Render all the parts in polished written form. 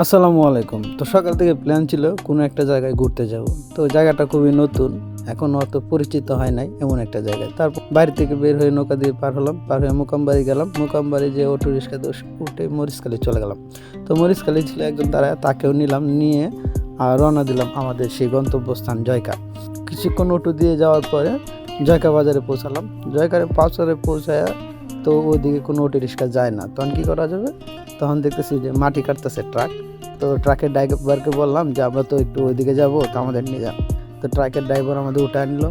আসসালামু আলাইকুম। তো সকাল থেকে প্ল্যান ছিল কোনো একটা জায়গায় ঘুরতে যাব। তো জায়গাটা খুবই নতুন, এখনও অত পরিচিত হয় নাই এমন একটা জায়গায়। তারপর বাড়ি থেকে বের হয়ে নৌকা দিয়ে পার হলাম, পার হয়ে মোকামবাড়ি গেলাম। মোকামবাড়ি যে অটো রিক্সা উঠে মরিচখালি চলে গেলাম। তো মরিচখালি ছিল একজন দাঁড়ায়, তাকেও নিলাম, নিয়ে আর রওনা দিলাম আমাদের সেই গন্তব্যস্থান জয়কা। কিছুক্ষণ অটো দিয়ে যাওয়ার পরে জয়কা বাজারে পৌঁছালাম। জয়কার বাজারে পৌঁছায় তো ওইদিকে কোনো অটো রিক্সা যায় না, তখন কী করা যাবে? তখন দেখতেছি যে মাটি কাটতেছে ট্রাক। তো ট্রাকের ড্রাইভারকে বললাম যে আমরা তো একটু ওইদিকে যাবো, তো আমাদের নিয়ে যান। তো ট্রাকের ড্রাইভার আমাদের উঠে আনলো।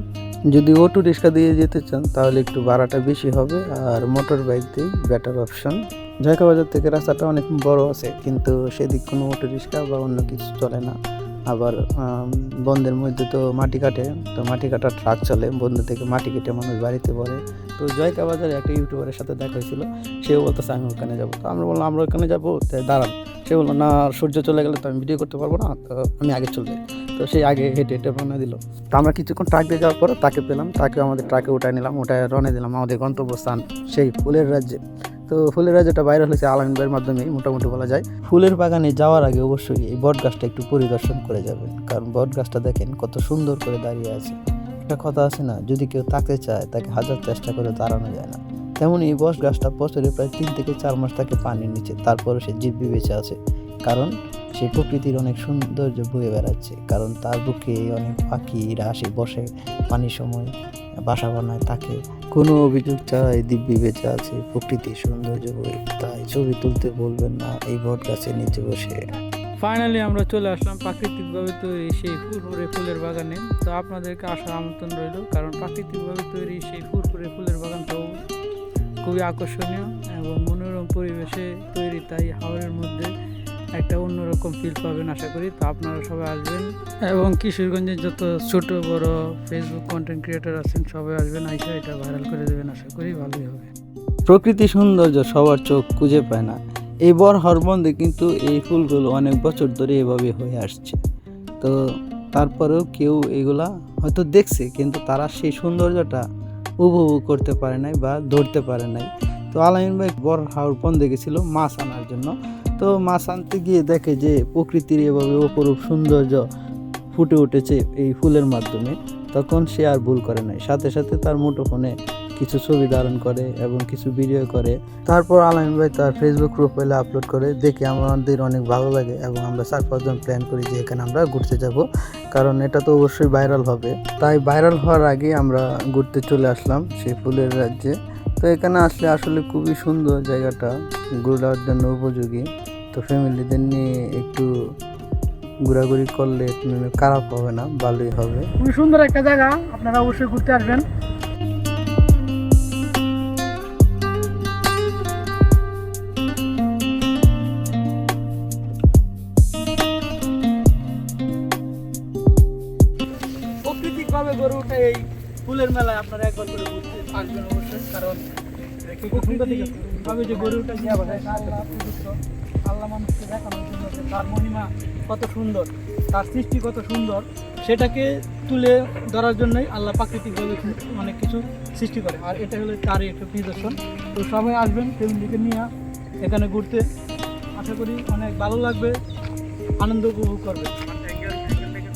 যদি অটো রিক্সা দিয়ে যেতে চান তাহলে একটু ভাড়াটা বেশি হবে, আর মোটর বাইক দিয়ে বেটার অপশন। জয়কা বাজার থেকে রাস্তাটা অনেক বড় আছে, কিন্তু সেদিক কোনো অটো রিক্সা বা অন্য কিছু চলে না। আবার বন্ধের মধ্যে তো মাটি কাটে, তো মাটি কাটার ট্রাক চলে, বন্ধ থেকে মাটি কেটে মানুষ বাড়িতে পড়ে। তো জয়কা বাজারে একটা ইউটিউবারের সাথে দেখা হয়েছিল, সেও বলতেছে আমি ওখানে যাবো। তো আমরা বললাম আমরা ওখানে যাবো, তাই দাঁড়ান। সে বললো না, সূর্য চলে গেলে তো আমি ভিডিও করতে পারবো না, তো আমি আগে চলে যাই। তো সেই আগে হেঁটে হেঁটে রওনা দিল। তো আমরা কিছুক্ষণ ট্রাক দিয়ে যাওয়ার পরে তাকে পেলাম, তাকে আমাদের ট্রাকে উঠায় নিলাম, উঠায় রওনা দিলাম আমাদের গন্তব্যস্থান সেই ফুলের রাজ্যে। তো ফুলের রাজ্যটা ভাইরাল হয়েছে আলামিন ভাইয়ের মাধ্যমেই মোটামুটি বলা যায়। ফুলের বাগানে যাওয়ার আগে অবশ্যই এই বট গাছটা একটু পরিদর্শন করে যাবেন, কারণ বট গাছটা দেখেন কত সুন্দর করে দাঁড়িয়ে আছে। একটা কথা আছে না, যদি কেউ তাকাতে চায় তাকে হাজার চেষ্টা করে দাঁড়ানো যায় না। তেমন এই বট গাছটা বছরে প্রায় 3 থেকে 4 মাস থাকে পানির নিচে, তারপরে সে জীব বেঁচে আছে, কারণ সেই প্রকৃতির অনেক সৌন্দর্য বয়ে বেড়াচ্ছে। কারণ তার বুকে অনেক পাখিরা আসে, বসে, পানির সময় বাসা বানায়, তাকে কোনো অভিযোগ ছাড়াই দিব্যি বেঁচে আছে প্রকৃতির সৌন্দর্য বয়ে। তাই ছবি তুলতে বলবেন না এই বট গাছের নিচে বসে। ফাইনালি আমরা চলে আসলাম প্রাকৃতিকভাবে তৈরি সেই ফুরফুরে ফুলের বাগানে। তো আপনাদেরকে আসার আমন্ত্রণ রইল, কারণ প্রাকৃতিকভাবে তৈরি সেই ফুরফুরে ফুলের বাগানটাও খুবই আকর্ষণীয় এবং মনোরম পরিবেশে তৈরি, তাই হাওরের মধ্যে একটা অন্যরকম ফিল পাবেন আশা করি। তো আপনারা সবাই আসবেন এবং কিশোরগঞ্জের যত ছোট বড় ফেসবুক কন্টেন্ট ক্রিয়েটর আছেন সবাই আসবেন, আইসা এটা ভাইরাল করে দেবেন, আশা করি ভালোই হবে। প্রকৃতি সৌন্দর্য সবার চোখ খুঁজে পায় না। এই বরহাওর বন্ধে কিন্তু এই ফুলগুলো অনেক বছর ধরে এভাবে হয়ে আসছে। তো তারপরেও কেউ এগুলা হয়তো দেখছে, কিন্তু তারা সেই সৌন্দর্যটা উপভোগ করতে পারে নাই বা ধরতে পারে নাই। তো আলামিন ভাই বরহাওর বন্ধে গেছিল মাছ আনার জন্য। তো মাছ আনতে গিয়ে দেখে যে প্রকৃতির এভাবে অপরূপ সৌন্দর্য ফুটে উঠেছে এই ফুলের মাধ্যমে। তখন সে আর ভুল করে নাই, সাথে সাথে তার মুঠোফোনে কিছু ছবি ধারণ করে এবং কিছু ভিডিও করে। তারপর আলামিন ভাই তার ফেসবুক প্রোফাইলে আপলোড করে, দেখে আমাদের অনেক ভালো লাগে এবং আমরা 4-5 জন প্ল্যান করি যে এখানে আমরা ঘুরতে যাব, কারণ এটা তো অবশ্যই ভাইরাল হবে। তাই ভাইরাল হওয়ার আগে আমরা ঘুরতে চলে আসলাম সেই ফুলের রাজ্যে। তো এখানে আসলে আসলে খুবই সুন্দর জায়গাটা, ঘোরার জন্য উপযোগী। তো ফ্যামিলিদের নিয়ে একটু ঘোরাঘুরি করলে খারাপ হবে না, ভালোই হবে। খুবই সুন্দর একটা জায়গা, আপনারা অবশ্যই ঘুরতে আসবেন। প্রাকৃতিকভাবে গড়ে ওঠে এই ফুলের মেলায় আপনারা একবার করে ঘুরতে আসবেন অবশ্যই, কারণ প্রকৃতিভাবে যে গড়ে ওঠে আল্লাহ মানুষকে দেখানোর জন্য যে তার মহিমা কত সুন্দর, তার সৃষ্টি কত সুন্দর, সেটাকে তুলে ধরার জন্যই আল্লাহ প্রাকৃতিকভাবে অনেক কিছু সৃষ্টি করে, আর এটা হলো তারই একটা নিদর্শন। তো সবাই আসবেন ফ্যামিলিকে নিয়ে এখানে ঘুরতে, আশা করি অনেক ভালো লাগবে, আনন্দ উপভোগ করবে।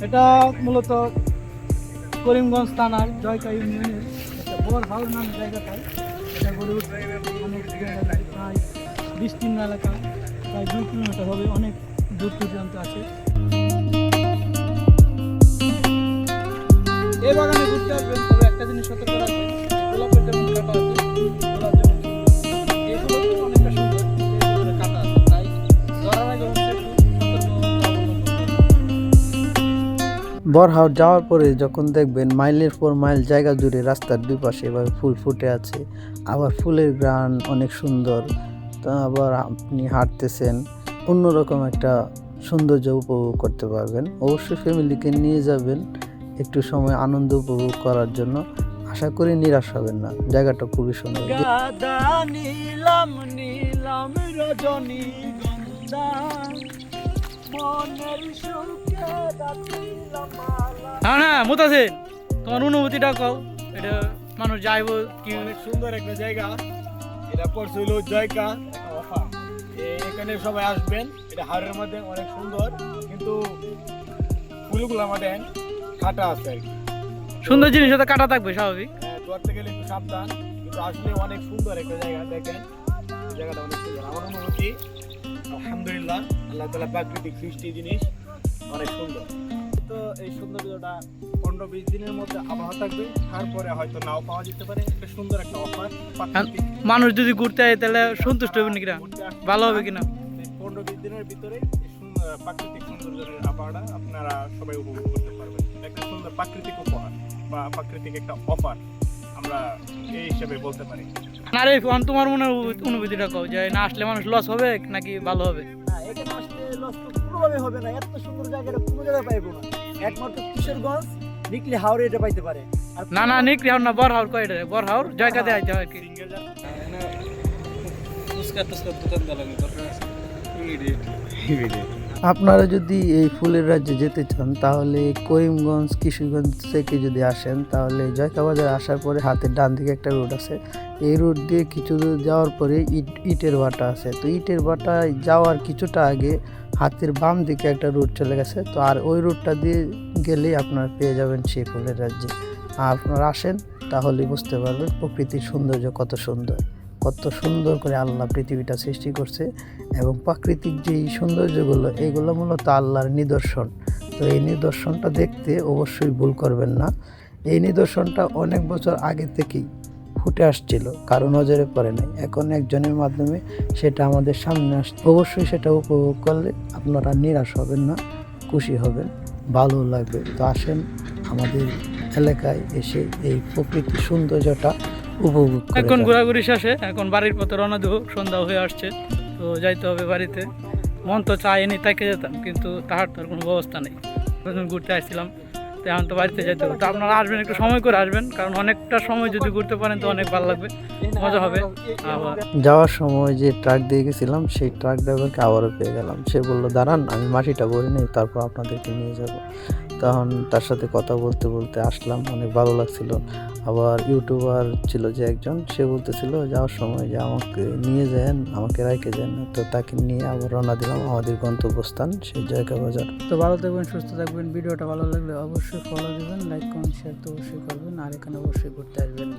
এটা মূলত করিমগঞ্জ থানার জয়কা ইউনিয়নের একটা বরহাওর নামের জায়গাটায় এটা গড়ে উঠবে। অনেক জায়গায় প্রায় বিস্তীর্ণ এলাকা, প্রায় 2 কিলোমিটার হবে, অনেক দূর পর্যন্ত আছে। এই বাগানে ঘুরতে আসবেন, তবে একটা জিনিস সতর্ক রাখবেন, গোলাপের যেমন কাটা আছে, গোলাপ যেমন এগুলো অনেকটা সুন্দর, এগুলো কাটা আছে, তাই ধরার আগে অবশ্যই বরহাওর যাওয়ার পরে যখন দেখবেন মাইলের পর মাইল জায়গা জুড়ে রাস্তার দুই পাশে এভাবে ফুল ফুটে আছে, আবার ফুলের ঘ্রাণ অনেক সুন্দর। তো আবার আপনি হাঁটতেছেন, অন্যরকম একটা সৌন্দর্য উপভোগ করতে পারবেন। অবশ্যই ফ্যামিলিকে নিয়ে যাবেন একটু সময় আনন্দ উপভোগ করার জন্য, আশা করি নিরাশ হবেন না, জায়গাটা খুবই সুন্দর। হ্যাঁ মুতাসিন, তোমার অনুভূতিটা কও। এটা মানুষ যাইব কি অনেক সুন্দর একটা জায়গা, এটা পড়ছে হলো জয়কা। এখানে সবাই আসবেন, এটা হাওরের মধ্যে অনেক সুন্দর, কিন্তু ফুলগুলো আমাদের কাটা আছে আর কি। সুন্দর জিনিস হতে কাটা থাকবে স্বাভাবিক। হ্যাঁ, ধরতে গেলে একটু সাবধান, কিন্তু আসলে অনেক সুন্দর একটা জায়গা। দেখেন জায়গাটা অনেক সুন্দর। আমার অনুভূতি আলহামদুলিল্লাহ, আল্লাহ তাআলা প্রাকৃতিক সৃষ্টি জিনিস অনেক সুন্দর। তো এই সৌন্দর্যটা 15-20 দিনের মধ্যে আবহাওয়া থাকবে, তারপরে হয়তো নাও পাওয়া যেতে পারে। একটা সুন্দর একটা অফার। মানুষ যদি ঘুরতে হয় তাহলে সন্তুষ্ট হবে নাকি, ভালো হবে কিনা? 15-20 দিনের ভিতরে প্রাকৃতিক সৌন্দর্যের আবহাওয়াটা আপনারা সবাই উপভোগ করতে পারবেন। একটা সুন্দর প্রাকৃতিক উপহার বা প্রাকৃতিক একটা অফার আমরা এই হিসেবে বলতে পারি। আর এই তোমার মনে অনুভূতিটা কও যে না আসলে মানুষ লস হবে নাকি ভালো হবে? না, এখানে আসলে লস তো কোনোভাবে হবে না। এত সুন্দর জায়গাটা কোনো জায়গায় পাইবো না। একমাত্র কিশোরগঞ্জ নিকলি হাওড়ে এটা পাইতে পারে। আর না না, নিকরি হাওর না, বরহাওর কয়টা? বরহাওর জায়গাতে আইতে হয় কি? আপনারা যদি এই ফুলের রাজ্যে যেতে চান তাহলে করিমগঞ্জ কিশোরগঞ্জ থেকে যদি আসেন তাহলে জয়কাবাজার আসার পরে হাতের ডান দিকে একটা রোড আছে। এই রোড দিয়ে কিছু দূর যাওয়ার পরে ইটের ভাটা আছে। তো ইটের ভাটায় যাওয়ার কিছুটা আগে হাতের বাম দিকে একটা রোড চলে গেছে। তো আর ওই রোডটা দিয়ে গেলেই আপনারা পেয়ে যাবেন সেই ফুলের রাজ্যে। আর আপনারা আসেন তাহলে বুঝতে পারবেন প্রকৃতির সৌন্দর্য কত সুন্দর করে আল্লাহ পৃথিবীটা সৃষ্টি করছে, এবং প্রাকৃতিক যেই সৌন্দর্যগুলো এগুলো মূলত আল্লাহর নিদর্শন। তো এই নিদর্শনটা দেখতে অবশ্যই ভুল করবেন না। এই নিদর্শনটা অনেক বছর আগে থেকেই ফুটে আসছিল, কারো নজরে পড়ে নাই। এখন একজনের মাধ্যমে সেটা আমাদের সামনে আসছে। অবশ্যই সেটা উপভোগ করলে আপনারা নিরাশ হবেন না, খুশি হবেন, ভালো লাগবে। তো আসেন আমাদের এলাকায় এসে এই প্রকৃতির সৌন্দর্যটা উপভোগ করে এখন যান। ঘোরাঘুরি শেষে এখন বাড়ির পথে রওনা দেবো। সন্ধ্যা হয়ে আসছে, তো যাইতে হবে বাড়িতে। মন তো চায়নি তাকে যেতাম, কিন্তু তাহার তো আর কোনো ব্যবস্থা নেই। প্রথমে ঘুরতে আসছিলাম, তো এখন তো বাড়িতে যাইতে হবে। তো আপনারা আসবেন, একটু সময় করে আসবেন, কারণ অনেকটা সময় যদি ঘুরতে পারেন তো অনেক ভালো লাগবে, মজা হবে। আবার যাওয়ার সময় যে ট্রাক দিয়ে গেছিলাম সেই ট্রাক ড্রাইভারকে আবারও পেয়ে গেলাম। সে বললো দাঁড়ান আমি মাটিটা ভরে নিই, তারপর আপনাদেরকে নিয়ে যাব। তখন তার সাথে কথা বলতে বলতে আসলাম, অনেক ভালো লাগছিল। আবার ইউটিউবার ছিল যে একজন, সে বলতেছিল যাওয়ার সময় যে আমাকে নিয়ে যান, আমাকে রাইখে যান। তো তাকে নিয়ে আবার রওনা দিলাম আমাদের গন্তব্যস্থান সেই জয়কাবাজার। তো ভালো থাকবেন, সুস্থ থাকবেন। ভিডিওটা ভালো লাগলে অবশ্যই ফলো দেবেন, লাইক কমেন্ট শেয়ার তো অবশ্যই করবেন, আর এখানে অবশ্যই ঘুরতে আসবেন।